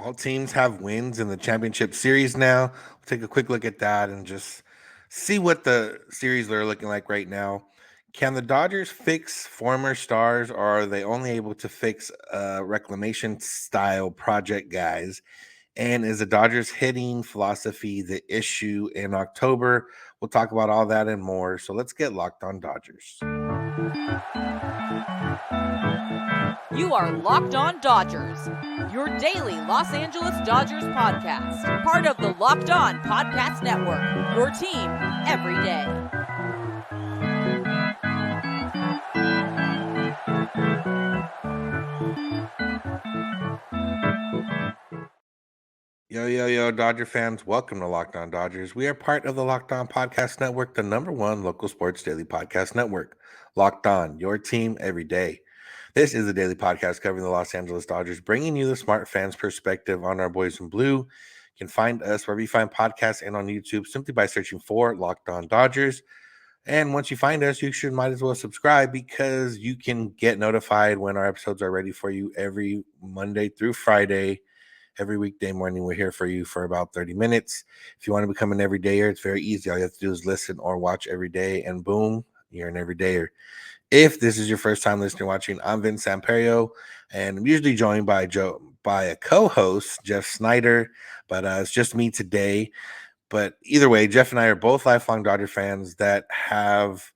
All teams have wins in the championship series now. We'll take a quick look at that and just see what the series are looking like right now. Can the Dodgers fix former stars, or are they only able to fix reclamation style project guys? And is the Dodgers hitting philosophy the issue in October? We'll talk about all that and more. So let's get locked on Dodgers. You are Locked On Dodgers, your daily Los Angeles Dodgers podcast. Part of the Locked On Podcast Network, your team every day. Yo, Dodger fans. Welcome to Locked On Dodgers. We are part of the Locked On Podcast Network, the #1 local sports daily podcast network. Locked On, your team every day. This is a daily podcast covering the Los Angeles Dodgers, bringing you the smart fans' perspective on our boys in blue. You can find us wherever you find podcasts and on YouTube simply by searching for Locked On Dodgers. And once you find us, you might as well subscribe because you can get notified when our episodes are ready for you every Monday through Friday. Every weekday morning, we're here for you for about 30 minutes. If you want to become an everydayer, it's very easy. All you have to do is listen or watch every day, and boom, you're an everydayer. If this is your first time listening or watching, I'm Vince Samperio, and I'm usually joined by a co-host, Jeff Snider, but it's just me today. But either way, Jeff and I are both lifelong Dodger fans that have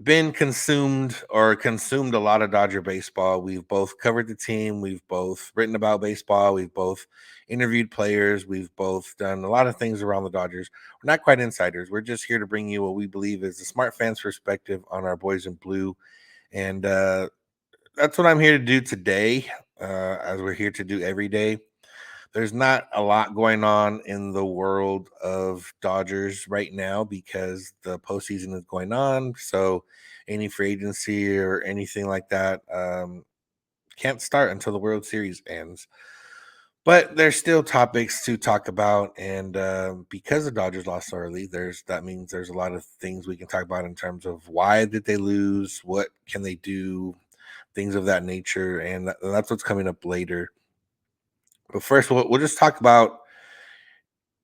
been consumed a lot of Dodger baseball. We've both covered the team. We've both written about baseball. We've both interviewed players. We've both done a lot of things around the Dodgers. We're not quite insiders. We're just here to bring you what we believe is the smart fans' perspective on our boys in blue. And that's what I'm here to do today, as we're here to do every day. There's not a lot going on in the world of Dodgers right now because the postseason is going on. So any free agency or anything like that can't start until the World Series ends. But there's still topics to talk about, and because the Dodgers lost so early, that means there's a lot of things we can talk about in terms of why did they lose, what can they do, things of that nature, and that's what's coming up later. But first, we'll just talk about,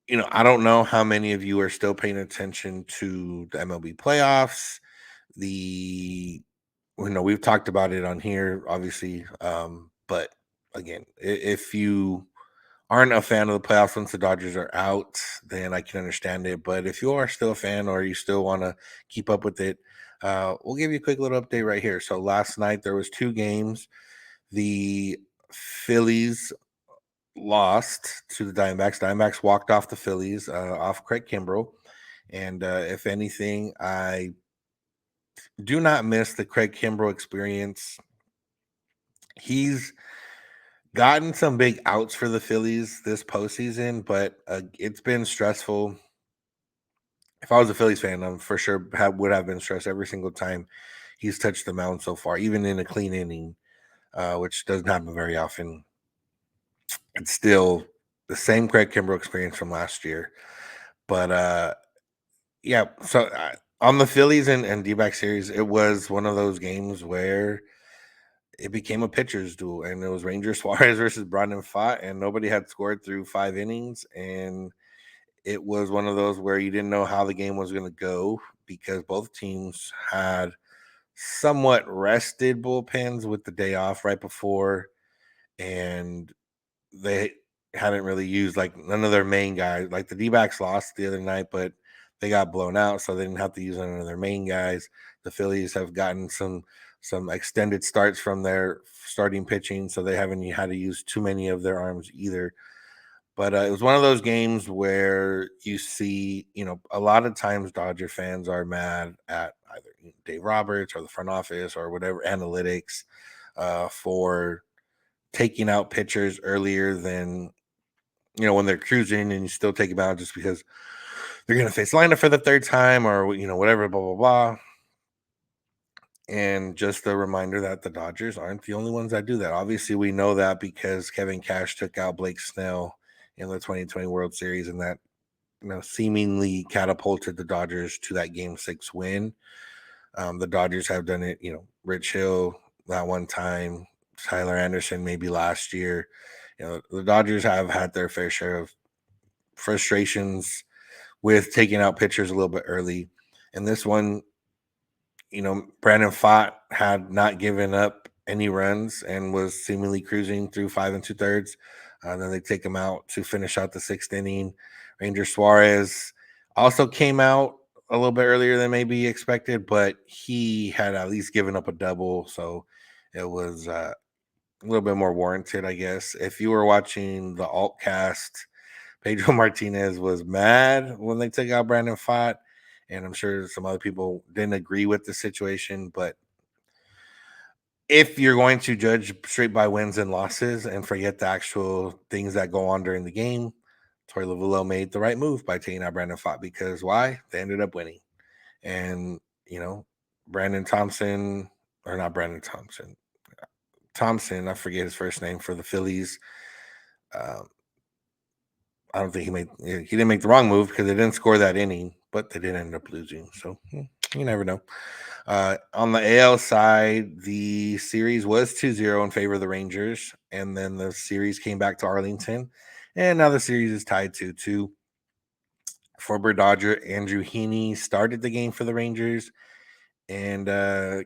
I don't know how many of you are still paying attention to the MLB playoffs. We've talked about it on here, obviously. But again, if you aren't a fan of the playoffs once the Dodgers are out, then I can understand it. But if you are still a fan or you still want to keep up with it, we'll give you a quick little update right here. So last night there was 2 games. The Phillies lost to the Diamondbacks. Diamondbacks walked off the Phillies, off Craig Kimbrell. And if anything, I do not miss the Craig Kimbrell experience. He's gotten some big outs for the Phillies this postseason, but it's been stressful. If I was a Phillies fan, I'm for sure would have been stressed every single time he's touched the mound so far, even in a clean inning, which doesn't happen very often. It's still the same Craig Kimbrell experience from last year. But yeah, so on the Phillies and DBacks series, it was one of those games where it became a pitcher's duel, and it was Ranger Suarez versus Brandon Pfaadt, and nobody had scored through 5 innings, and it was one of those where you didn't know how the game was going to go because both teams had somewhat rested bullpens with the day off right before, and they hadn't really used none of their main guys. Like the D-backs lost the other night, but they got blown out, so they didn't have to use none of their main guys. The Phillies have gotten some extended starts from their starting pitching, so they haven't had to use too many of their arms either. But it was one of those games where you see, a lot of times Dodger fans are mad at either Dave Roberts or the front office or whatever analytics for taking out pitchers earlier than, when they're cruising, and you still take them out just because they're going to face lineup for the 3rd time or, whatever, blah, blah, blah. And just a reminder that the Dodgers aren't the only ones that do that. Obviously, we know that because Kevin Cash took out Blake Snell in the 2020 World Series, and that seemingly catapulted the Dodgers to that Game 6 win. The Dodgers have done it, Rich Hill that one time, Tyler Anderson maybe last year, the Dodgers have had their fair share of frustrations with taking out pitchers a little bit early. And this one, Brandon Pfaadt had not given up any runs and was seemingly cruising through 5 2/3. Then they take him out to finish out the 6th inning. Ranger Suarez also came out a little bit earlier than maybe expected, but he had at least given up a double, so it was a little bit more warranted, I guess. If you were watching the ALCS, Pedro Martinez was mad when they took out Brandon Pfaadt, and I'm sure some other people didn't agree with the situation. But if you're going to judge straight by wins and losses and forget the actual things that go on during the game, Torey Lovullo made the right move by taking out Brandon Pfaadt, because why? They ended up winning. And, Brandon Thompson, or not Brandon Thompson, I forget his first name, for the Phillies. I don't think he didn't make the wrong move because they didn't score that inning, but they did end up losing. So you never know. On the AL side, the series was 2-0 in favor of the Rangers, and then the series came back to Arlington, and now the series is tied 2-2. Former Dodger Andrew Heaney started the game for the Rangers and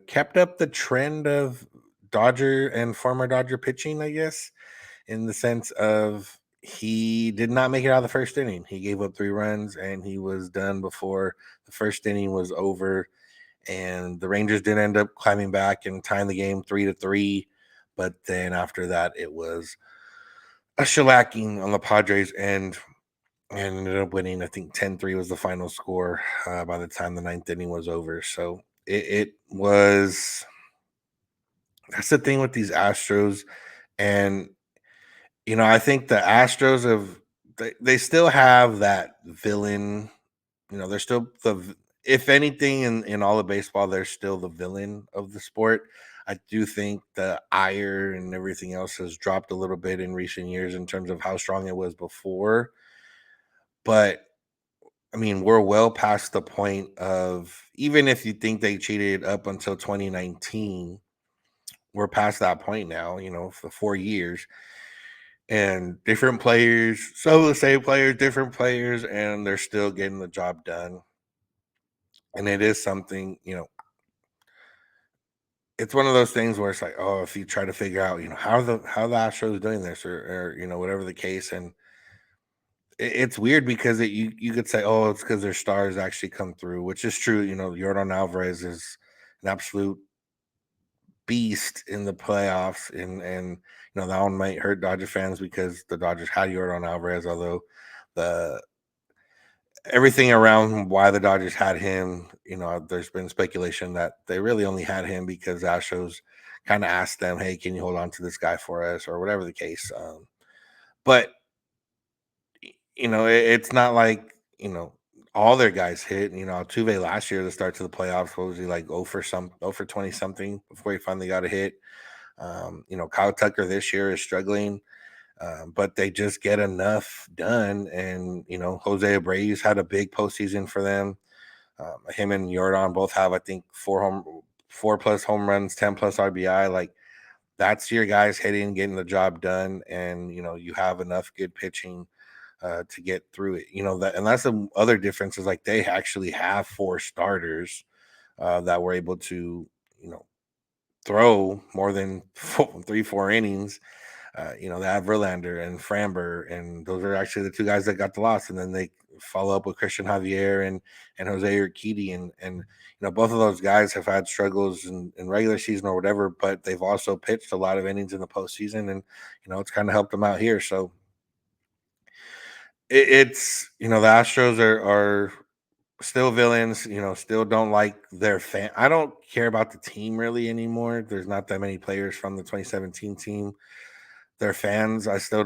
kept up the trend of Dodger and former Dodger pitching, I guess, in the sense of he did not make it out of the first inning. He gave up 3 runs and he was done before the first inning was over. And the Rangers did end up climbing back and tying the game 3-3. But then after that, it was a shellacking on the Padres end and ended up winning. I think 10-3 was the final score by the time the 9th inning was over. So it was, that's the thing with these Astros. And I think the Astros they still have that villain. They're still if anything in all of baseball, they're still the villain of the sport. I do think the ire and everything else has dropped a little bit in recent years in terms of how strong it was before. But I mean, we're well past the point of, even if you think they cheated up until 2019, we're past that point now, for 4 years. And different players, some of the same players, different players, and they're still getting the job done. And it is something, it's one of those things where it's like, oh, if you try to figure out, how the Astros doing this, or whatever the case, and it's weird because you could say, oh, it's because their stars actually come through, which is true. Yordan Alvarez is an absolute beast in the playoffs, and that one might hurt Dodger fans because the Dodgers had Yordan Alvarez, although everything around why the Dodgers had him, there's been speculation that they really only had him because Astros kind of asked them, hey, can you hold on to this guy for us, or whatever the case. But it's not like all their guys hit. Altuve last year, the start to the playoffs, what was he like, 0 for 20 something before he finally got a hit. Kyle Tucker this year is struggling, but they just get enough done. And Jose Abreu's had a big postseason for them. Him and Yordan both have, I think, 4+ home runs, 10+ RBI. Like, that's your guys hitting, getting the job done, and you have enough good pitching to get through it. And that's the other difference, is like they actually have 4 starters that were able to throw more than 4 innings. They have Verlander and Framber, and those are actually the 2 guys that got the loss. And then they follow up with Christian Javier and Jose Urquidy, and both of those guys have had struggles in regular season or whatever, but they've also pitched a lot of innings in the postseason, and it's kind of helped them out here. So it's the Astros are still villains, still don't like their fan. I don't care about the team really anymore. There's not that many players from the 2017 team. Their fans, I still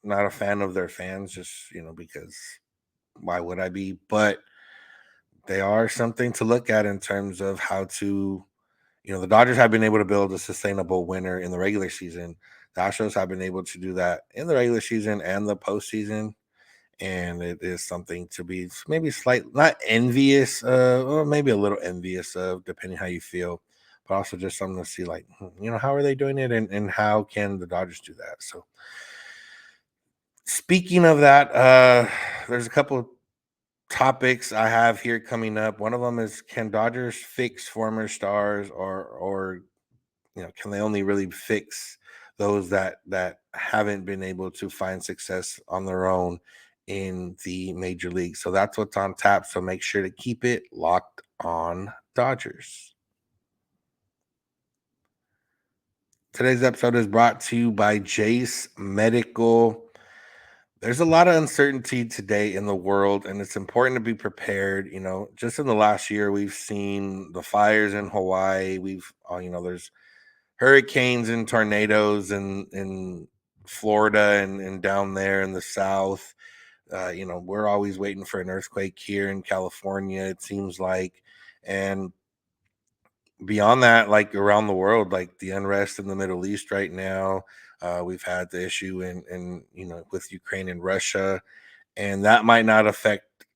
not a fan of their fans, just because why would I be? But they are something to look at in terms of how to, the Dodgers have been able to build a sustainable winner in the regular season. The Astros have been able to do that in the regular season and the postseason. And it is something to be maybe not envious, or maybe a little envious of, depending how you feel, but also just something to see, like, how are they doing it, and how can the Dodgers do that? So Speaking of that, there's a couple topics I have here coming up. One of them is, can Dodgers fix former stars, or can they only really fix those that haven't been able to find success on their own in the major league? So that's what's on tap. So make sure to keep it locked on Dodgers. Today's episode is brought to you by Jase Medical. There's a lot of uncertainty today in the world, and it's important to be prepared. Just in the last year, we've seen the fires in Hawaii. There's hurricanes and tornadoes in Florida and down there in the South. We're always waiting for an earthquake here in California, it seems like. And beyond that, like around the world, like the unrest in the Middle East right now, we've had the issue in with Ukraine and Russia, and that might not affect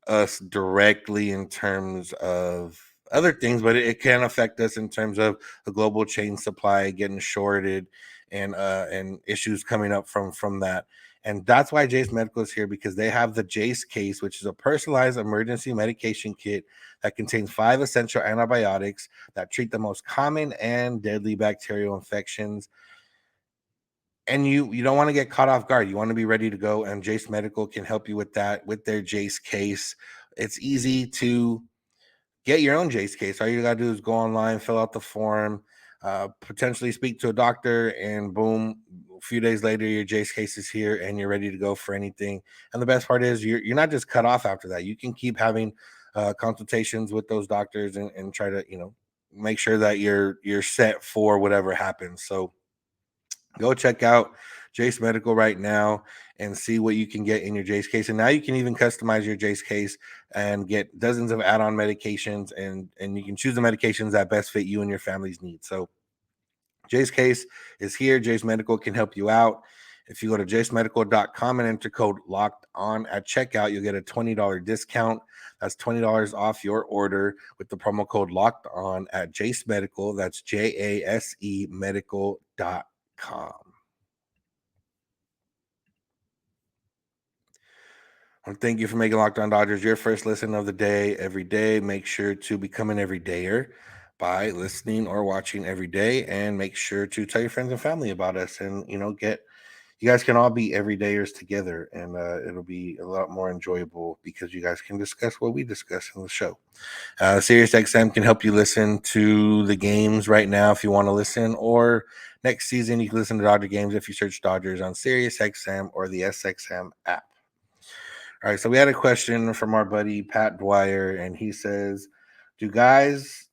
us directly in terms of other things, but it can affect us in terms of a global chain supply getting shorted and issues coming up from that. And that's why Jace Medical is here, because they have the Jace case, which is a personalized emergency medication kit that contains 5 essential antibiotics that treat the most common and deadly bacterial infections. And you don't want to get caught off guard. You want to be ready to go, and Jace Medical can help you with that with their Jace case. It's easy to get your own Jace case. All you got to do is go online, fill out the form, potentially speak to a doctor, and boom, a few days later, your Jace case is here and you're ready to go for anything. And the best part is you're not just cut off after that. You can keep having consultations with those doctors and try to make sure that you're set for whatever happens. So go check out Jace Medical right now and see what you can get in your Jace case. And now you can even customize your Jace case and get dozens of add-on medications, and you can choose the medications that best fit you and your family's needs. So Jace case is here. Jace Medical can help you out. If you go to jacemedical.com and enter code locked on at checkout, you'll get a $20 discount. That's $20 off your order with the promo code locked on at Jace Medical. That's JASE medical.com. And thank you for making Locked On Dodgers your first listen of the day every day. Make sure to become an everydayer by listening or watching every day, and make sure to tell your friends and family about us. And you guys can all be everydayers together, and it'll be a lot more enjoyable because you guys can discuss what we discuss in the show. SiriusXM can help you listen to the games right now if you want to listen, or next season you can listen to Dodger games if you search Dodgers on SiriusXM or the SXM app. All right, so we had a question from our buddy Pat Dwyer, and he says, "Do you guys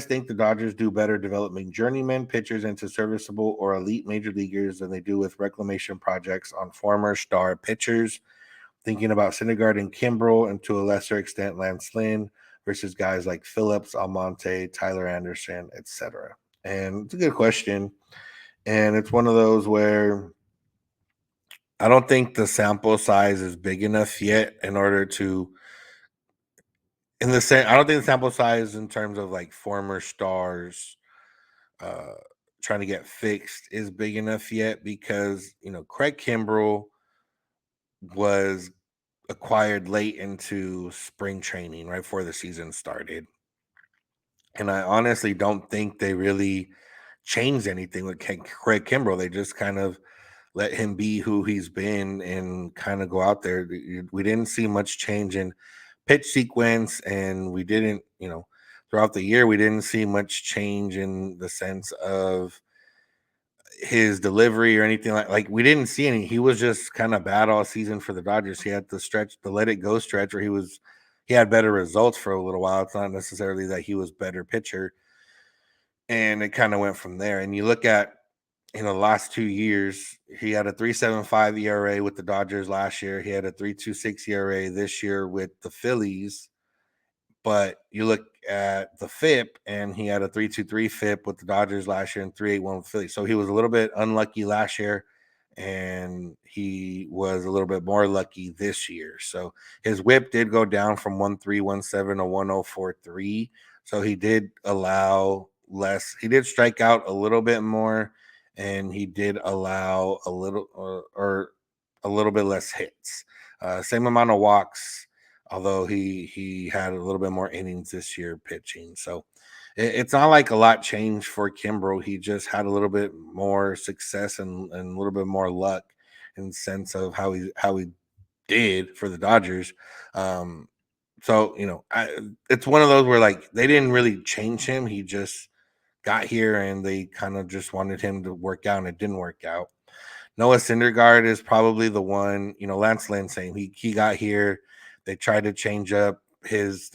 think the Dodgers do better developing journeyman pitchers into serviceable or elite major leaguers than they do with reclamation projects on former star pitchers? Thinking about Syndergaard and Kimbrel, and to a lesser extent Lance Lynn, versus guys like Phillips, Almonte, Tyler Anderson, etc." And it's a good question, and it's one of those where I don't think the sample size is big enough yet in order to, I don't think the sample size in terms of like former stars uh trying to get fixed is big enough yet, because Craig Kimbrell was acquired late into spring training right before the season started. And I honestly don't think they really changed anything with Craig Kimbrell. They just kind of let him be who he's been and kind of go out there. We didn't see much change in pitch sequence, and we didn't, throughout the year, we didn't see much change in the sense of his delivery or anything like we didn't see any. He was just kind of bad all season for the Dodgers. He had the let it go stretch where he had better results for a little while. It's not necessarily that he was better pitcher, and it kind of went from there. And you look at the last 2 years, he had a 3.75 ERA with the Dodgers last year. He had a 3.26 ERA this year with the Phillies. But you look at the FIP, and he had a 3.23 FIP with the Dodgers last year and 3.81 with Phillies. So he was a little bit unlucky last year, and he was a little bit more lucky this year. So his WHIP did go down from 1.317 to 1.043. So he did allow less. He did strike out a little bit more, and he did allow a little or a little bit less hits, same amount of walks, although he had a little bit more innings this year pitching. So it's not like a lot changed for Kimbrel. He just had a little bit more success and a little bit more luck in the sense of how he did for the Dodgers. Um, so it's one of those where like they didn't really change him. He just got here and they kind of just wanted him to work out, and it didn't work out. Noah Syndergaard is probably the one. Lance Lynn saying he got here. They tried to change up his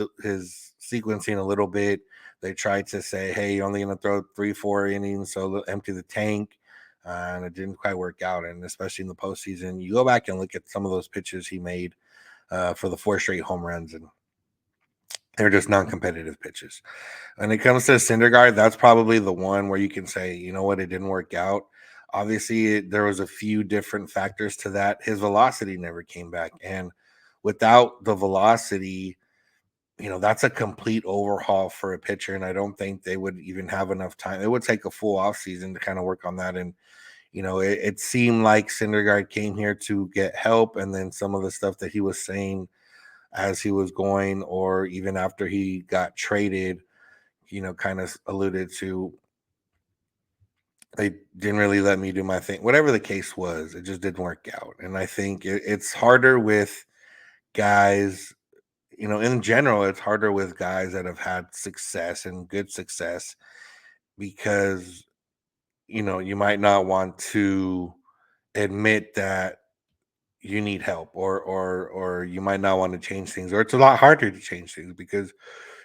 sequencing a little bit. They tried to say, hey, you're only going to throw 3-4 innings, so empty the tank. And it didn't quite work out. And especially in the postseason, you go back and look at some of those pitches he made for the 4 straight home runs, and they're just non-competitive pitches. When it comes to Syndergaard, that's probably the one where you can say, you know what, it didn't work out. Obviously, there was a few different factors to that. His velocity never came back. And without the velocity, that's a complete overhaul for a pitcher. And I don't think they would even have enough time. It would take a full offseason to kind of work on that. And, it seemed like Syndergaard came here to get help. And then some of the stuff that he was saying as he was going, or even after he got traded, kind of alluded to, they didn't really let me do my thing. Whatever the case was, it just didn't work out. And I think it's harder with guys, in general, it's harder with guys that have had success and good success because, you might not want to admit that you need help, or you might not want to change things, or it's a lot harder to change things because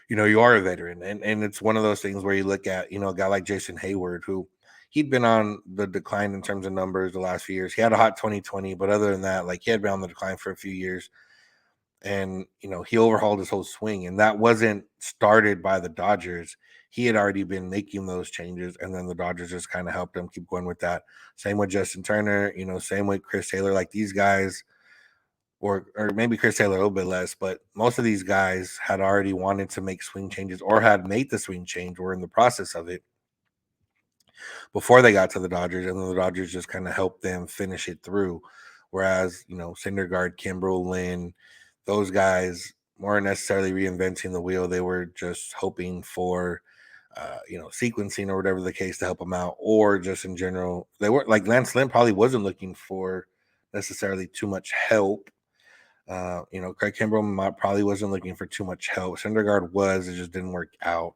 you are a veteran, and it's one of those things where you look at a guy like Jason Hayward, who he'd been on the decline in terms of numbers the last few years. He had a hot 2020, but other than that, like, he had been on the decline for a few years, and he overhauled his whole swing, and that wasn't started by the Dodgers. He had already been making those changes, and then the Dodgers just kind of helped him keep going with that. Same with Justin Turner, same with Chris Taylor. Like, these guys, or maybe Chris Taylor a little bit less, but most of these guys had already wanted to make swing changes or had made the swing change, or in the process of it before they got to the Dodgers, and then the Dodgers just kind of helped them finish it through. Whereas, Syndergaard, Kimbrel, Lynn, those guys weren't necessarily reinventing the wheel. They were just hoping for, sequencing or whatever the case to help them out, or just in general, they weren't like Lance Lynn probably wasn't looking for necessarily too much help. Craig Kimbrel probably wasn't looking for too much help. Syndergaard was, it just didn't work out.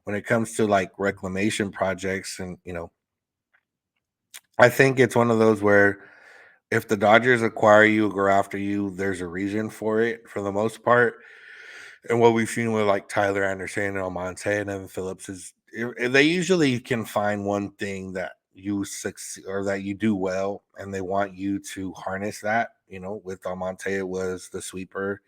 When it comes to like reclamation projects, and I think it's one of those where if the Dodgers acquire you or go after you, there's a reason for it for the most part. And what we've seen with like Tyler Anderson and Almonte and Evan Phillips is they usually can find one thing that you succeed or that you do well, and they want you to harness that. With Almonte, it was the sweeper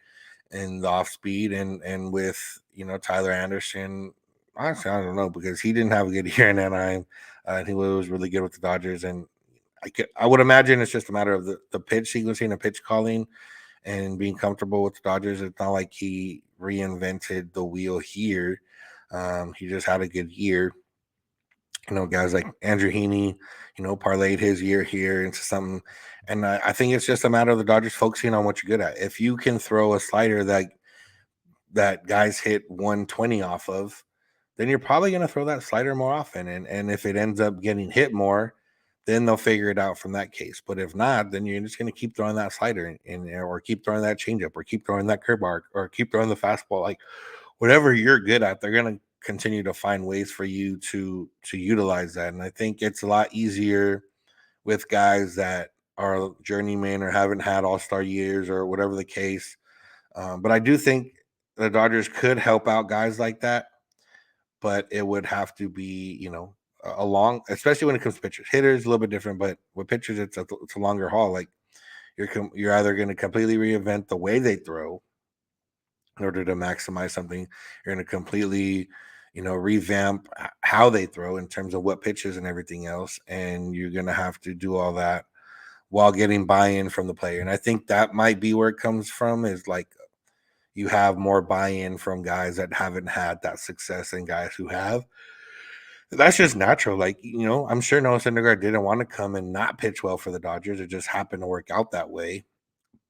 and the off speed, and with Tyler Anderson, honestly, I don't know, because he didn't have a good year in Anaheim, and he was really good with the Dodgers. And I would imagine it's just a matter of the pitch sequencing and pitch calling and being comfortable with the Dodgers. It's not like he reinvented the wheel here. He just had a good year. Guys like Andrew Heaney, parlayed his year here into something. And I think it's just a matter of the Dodgers focusing on what you're good at. If you can throw a slider that guys hit 120 off of, then you're probably going to throw that slider more often. And if it ends up getting hit more, then they'll figure it out from that case. But if not, then you're just going to keep throwing that slider or keep throwing that changeup, or keep throwing that curveball, or keep throwing the fastball. Like, whatever you're good at, they're going to continue to find ways for you to utilize that. And I think it's a lot easier with guys that are journeyman or haven't had all-star years or whatever the case. But I do think the Dodgers could help out guys like that, but it would have to be, especially when it comes to pitchers. Hitters a little bit different, but with pitchers, it's a longer haul. Like, you're either going to completely reinvent the way they throw in order to maximize something. You're going to completely, revamp how they throw in terms of what pitches and everything else, and you're going to have to do all that while getting buy-in from the player. And I think that might be where it comes from, is like you have more buy-in from guys that haven't had that success and guys who have. That's just natural. Like, I'm sure Noah Syndergaard didn't want to come and not pitch well for the Dodgers. It just happened to work out that way.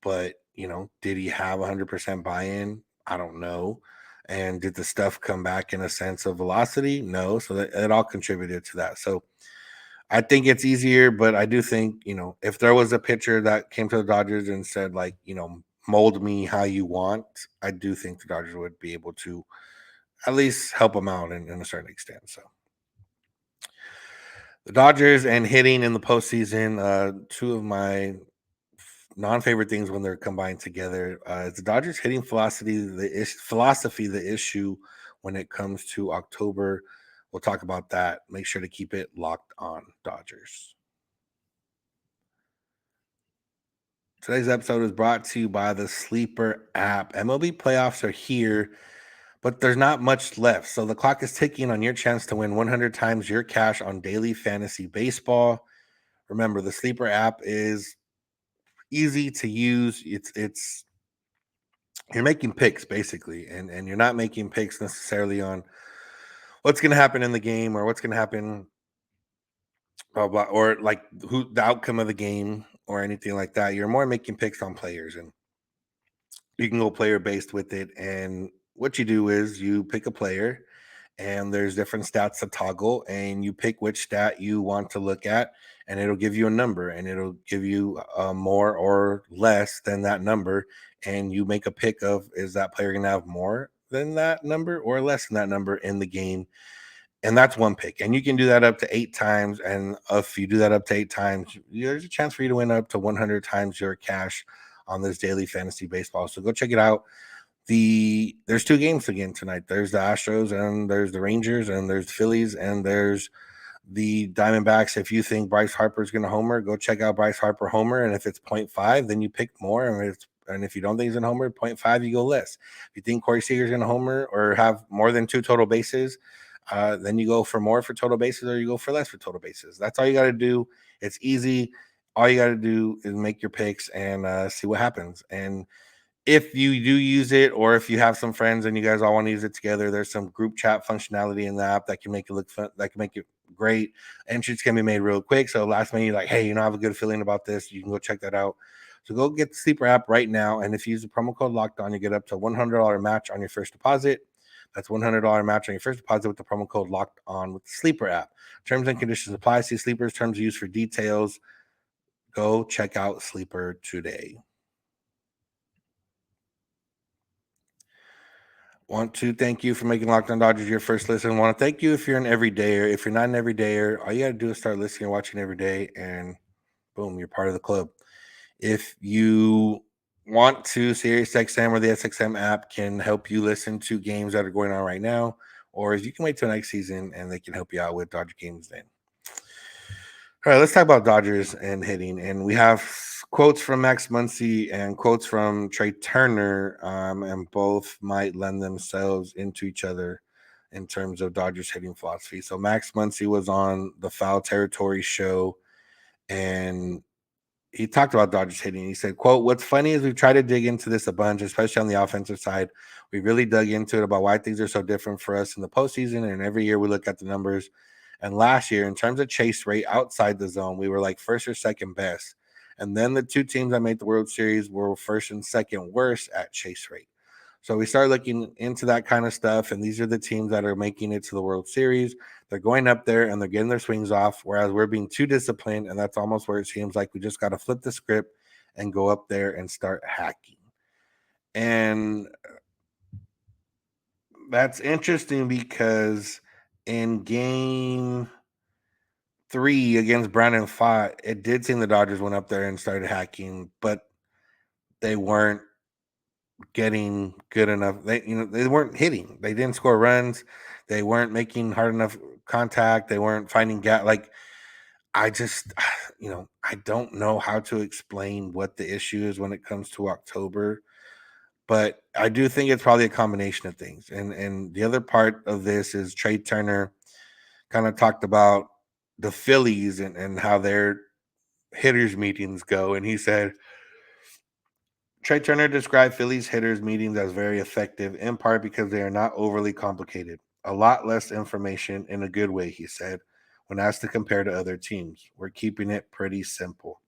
But, did he have 100% buy-in? I don't know. And did the stuff come back in a sense of velocity? No. So it all contributed to that. So I think it's easier, but I do think, if there was a pitcher that came to the Dodgers and said, like, mold me how you want, I do think the Dodgers would be able to at least help them out in a certain extent. So the Dodgers and hitting in the postseason, two of my non-favorite things when they're combined together. Is the Dodgers hitting philosophy the issue when it comes to October? We'll talk about that. Make sure to keep it locked on Dodgers. Today's episode is brought to you by the Sleeper app. MLB playoffs are here, but there's not much left. So the clock is ticking on your chance to win 100 times your cash on daily fantasy baseball. Remember, the Sleeper app is easy to use. It's you're making picks basically, and you're not making picks necessarily on what's going to happen in the game or what's going to happen, blah, blah, or like who the outcome of the game or anything like that. You're more making picks on players, and you can go player based with it. And what you do is you pick a player, and there's different stats to toggle, and you pick which stat you want to look at, and it'll give you a number, and it'll give you more or less than that number, and you make a pick of, is that player going to have more than that number or less than that number in the game? And that's one pick, and you can do that up to 8 times. And if you do that up to 8 times, there's a chance for you to win up to 100 times your cash on this daily fantasy baseball. So go check it out. There's 2 games again tonight. There's the Astros and there's the Rangers and there's the Phillies and there's the Diamondbacks. If you think Bryce Harper is going to homer, go check out Bryce Harper homer. And if it's 0.5, then you pick more. And if you don't think he's going to homer, 0.5, you go less. If you think Corey Seager's going to homer or have more than 2 total bases, then you go for more for total bases or you go for less for total bases. That's all you got to do. It's easy. All you got to do is make your picks and see what happens. And if you do use it, or if you have some friends and you guys all want to use it together, there's some group chat functionality in the app that can make it look fun, that can make it great. Entries can be made real quick. So last minute, you're like, hey, I have a good feeling about this. You can go check that out. So go get the Sleeper app right now. And if you use the promo code Locked On, you get up to $100 match on your first deposit. That's $100 match on your first deposit with the promo code Locked On with the Sleeper app. Terms and conditions apply. See Sleeper's terms used for details. Go check out Sleeper today. Want to thank you for making Locked On Dodgers your first listen. Want to thank you if you're an everydayer. If you're not an everydayer, all you got to do is start listening and watching every day, and boom, you're part of the club. If you want to, SiriusXM or the SXM app can help you listen to games that are going on right now, or you can wait till next season and they can help you out with Dodger games then. All right, let's talk about Dodgers and hitting. And we have quotes from Max Muncy and quotes from Trea Turner, and both might lend themselves into each other in terms of Dodgers hitting philosophy. So Max Muncy was on the Foul Territory show, and he talked about Dodgers hitting. He said, quote, "What's funny is we've tried to dig into this a bunch, especially on the offensive side. We really dug into it about why things are so different for us in the postseason. And every year we look at the numbers. And last year, in terms of chase rate outside the zone, we were like first or second best. And then the 2 teams that made the World Series were first and second worst at chase rate. So we started looking into that kind of stuff. And these are the teams that are making it to the World Series. They're going up there and they're getting their swings off, whereas we're being too disciplined. And that's almost where it seems like we just got to flip the script and go up there and start hacking." And that's interesting because in game 3 against Brandon Pfaadt, it did seem the Dodgers went up there and started hacking, but they weren't getting good enough. They weren't hitting. They didn't score runs. They weren't making hard enough contact. They weren't finding gap. Like, I just, I don't know how to explain what the issue is when it comes to October, but I do think it's probably a combination of things. And the other part of this is Trea Turner kind of talked about the Phillies and how their hitters meetings go. And he said, Trea Turner described Phillies hitters meetings as very effective, in part because they are not overly complicated. a lot less information in a good way, he said, when asked to compare to other teams. We're keeping it pretty simple.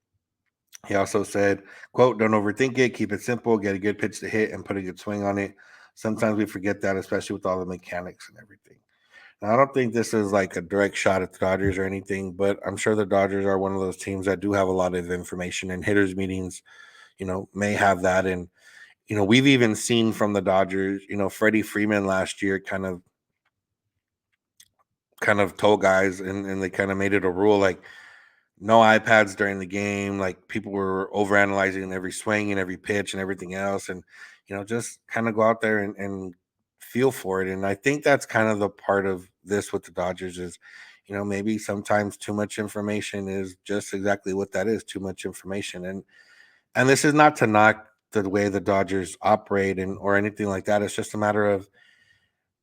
He also said, quote, don't overthink it, keep it simple, get a good pitch to hit and put a good swing on it. Sometimes we forget that, especially with all the mechanics and everything. Now, I don't think this is like a direct shot at the Dodgers or anything, but I'm sure the Dodgers are one of those teams that do have a lot of information, and hitters meetings, may have that. And, we've even seen from the Dodgers, Freddie Freeman last year kind of told guys, and they kind of made it a rule, like no iPads during the game. Like people were overanalyzing every swing and every pitch and everything else. And, just kind of go out there and feel for it. And I think that's kind of the part of this with the Dodgers is, maybe sometimes too much information is just exactly what that is, too much information. And this is not to knock the way the Dodgers operate or anything like that. It's just a matter of,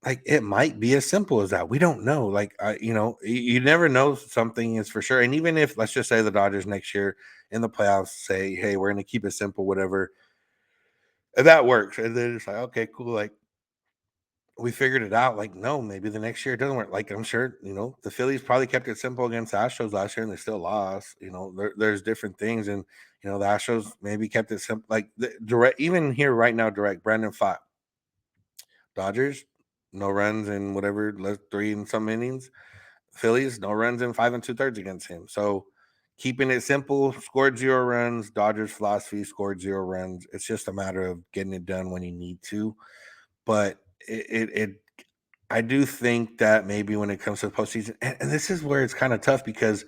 like, it might be as simple as that. We don't know. Like, you never know something is for sure. And even if, let's just say the Dodgers next year in the playoffs say, hey, we're going to keep it simple, whatever, and that works. And then it's like, okay, cool. Like, we figured it out. Like, no, maybe the next year it doesn't work. Like, I'm sure, the Phillies probably kept it simple against the Astros last year and they still lost. There's different things. And, the Astros maybe kept it simple. Like, the direct, even here right now, direct Brandon Pfaadt. Dodgers, no runs in whatever, 3 and some innings. Phillies, no runs in 5 2/3 against him. So keeping it simple, scored 0 runs. Dodgers philosophy, scored 0 runs. It's just a matter of getting it done when you need to. But I do think that maybe when it comes to the postseason, and this is where it's kind of tough because,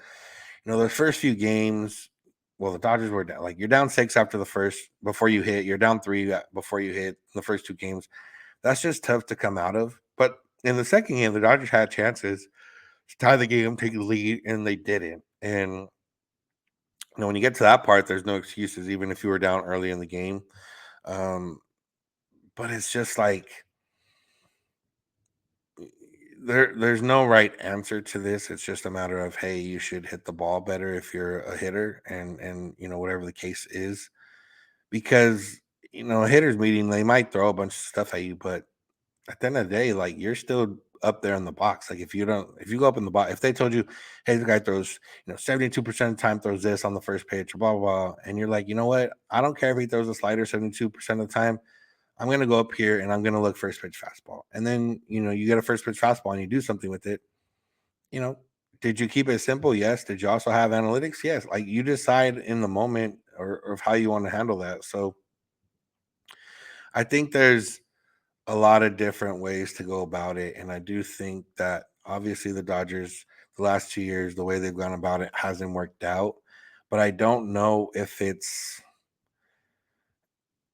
the first few games, well, the Dodgers were down. Like, you're down 6 after the first, before you hit. You're down 3 before you hit the first 2 games. That's just tough to come out of. But in the second game, the Dodgers had chances to tie the game, take the lead, and they didn't. And when you get to that part, there's no excuses, even if you were down early in the game. But it's just like there's no right answer to this. It's just a matter of, hey, you should hit the ball better if you're a hitter, and whatever the case is, because a hitter's meeting, they might throw a bunch of stuff at you, but at the end of the day, like, you're still up there in the box. Like, if you go up in the box, if they told you, hey, the guy throws, 72% of the time throws this on the first pitch, or blah, blah, blah, and you're like, you know what? I don't care if he throws a slider 72% of the time. I'm going to go up here and I'm going to look first pitch fastball. And then, you get a first pitch fastball and you do something with it. You know, did you keep it simple? Yes. Did you also have analytics? Yes. Like, you decide in the moment or of how you want to handle that. So I think there's a lot of different ways to go about it. And I do think that obviously the Dodgers, the last 2 years, the way they've gone about it hasn't worked out. But I don't know if it's,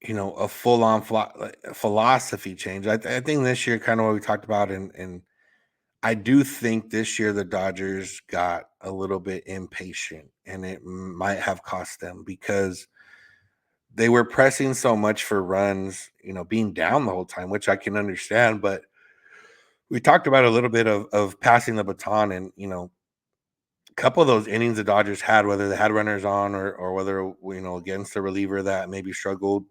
a full-on philosophy change. I think this year, kind of what we talked about, and I do think this year the Dodgers got a little bit impatient, and it might have cost them because they were pressing so much for runs, being down the whole time, which I can understand. But we talked about a little bit of passing the baton, and a couple of those innings the Dodgers had, whether they had runners on or whether against a reliever that maybe struggled.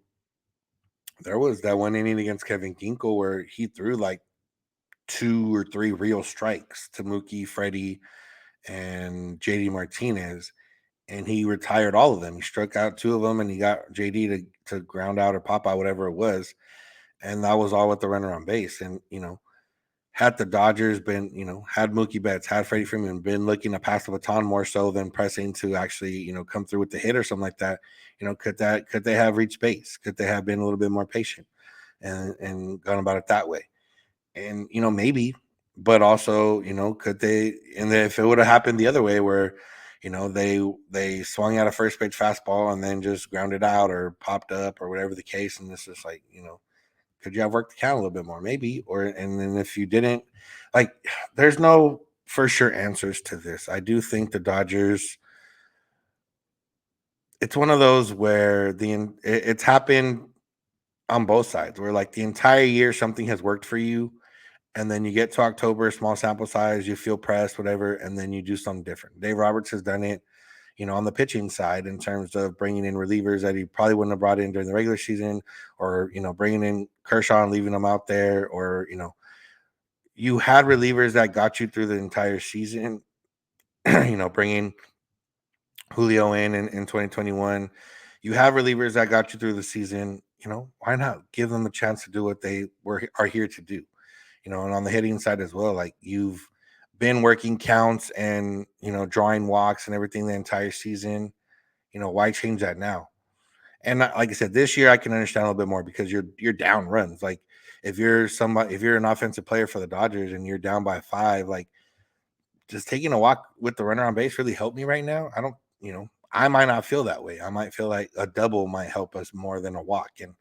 There was that one inning against Kevin Ginkel where he threw like 2 or 3 real strikes to Mookie, Freddie, and JD Martinez, and he retired all of them. He struck out 2 of them, and he got JD to ground out or pop out, whatever it was, and that was all with the runner on base. And had the Dodgers been, had Mookie Betts, had Freddie Freeman been looking to pass the baton more so than pressing to actually, come through with the hit or something like that, could they have reached base? Could they have been a little bit more patient and gone about it that way? And maybe, but also, could they? And then if it would have happened the other way, where they swung out a first pitch fastball and then just grounded out or popped up or whatever the case, and it's just like, could you have worked the count a little bit more? Maybe. And then if you didn't, like, there's no for sure answers to this. I do think the Dodgers, it's one of those where it's happened on both sides, where like the entire year something has worked for you, and then you get to October, small sample size, you feel pressed, whatever, and then you do something different. Dave Roberts has done it, on the pitching side in terms of bringing in relievers that he probably wouldn't have brought in during the regular season, or, bringing in Kershaw and leaving them out there, or, you had relievers that got you through the entire season. Bringing Julio in 2021. You have relievers that got you through the season. Why not give them a chance to do what they are here to do? And on the hitting side as well, like you've been working counts and drawing walks and everything the entire season. Why change that now? And like I said, this year I can understand a little bit more because you're down runs. Like if you're an offensive player for the Dodgers and you're down by 5, like just taking a walk with the runner on base really helped me right now. I might not feel that way. I might feel like a double might help us more than a walk. And,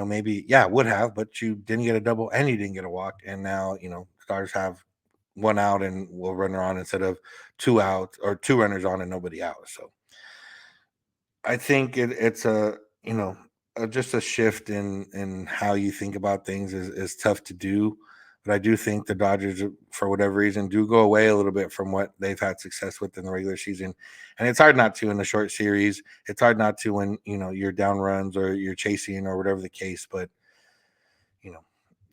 maybe, yeah, would have, but you didn't get a double and you didn't get a walk. And now, Stars have 1 out and will run on instead of 2 out or 2 runners on and nobody out. So I think it's just a shift in how you think about things is tough to do. But I do think the Dodgers, for whatever reason, do go away a little bit from what they've had success with in the regular season. And it's hard not to in the short series. It's hard not to when, you're down runs or you're chasing or whatever the case. But,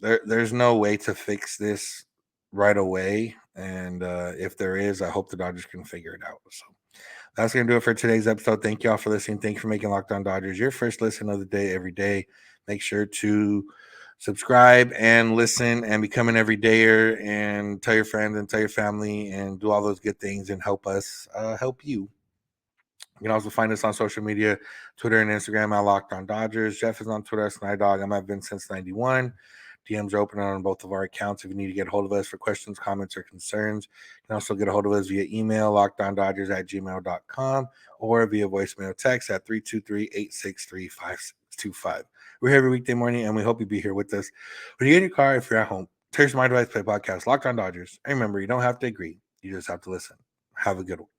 there's no way to fix this right away. And if there is, I hope the Dodgers can figure it out. So that's going to do it for today's episode. Thank you all for listening. Thank you for making Locked On Dodgers your first listen of the day every day. Make sure to subscribe and listen and become an everydayer and tell your friends and tell your family and do all those good things and help us help you. You can also find us on social media, Twitter and Instagram at Locked On Dodgers. Jeff is on Twitter at Snider. I'm at Vincent91. DMs are open on both of our accounts if you need to get a hold of us for questions, comments, or concerns. You can also get a hold of us via email, lockedondodgers@gmail.com, or via voicemail text at 323-863-5625. We're here every weekday morning, and we hope you'll be here with us. When you get in your car, if you're at home, here's My Device Play podcast, Locked On Dodgers. And remember, you don't have to agree. You just have to listen. Have a good one.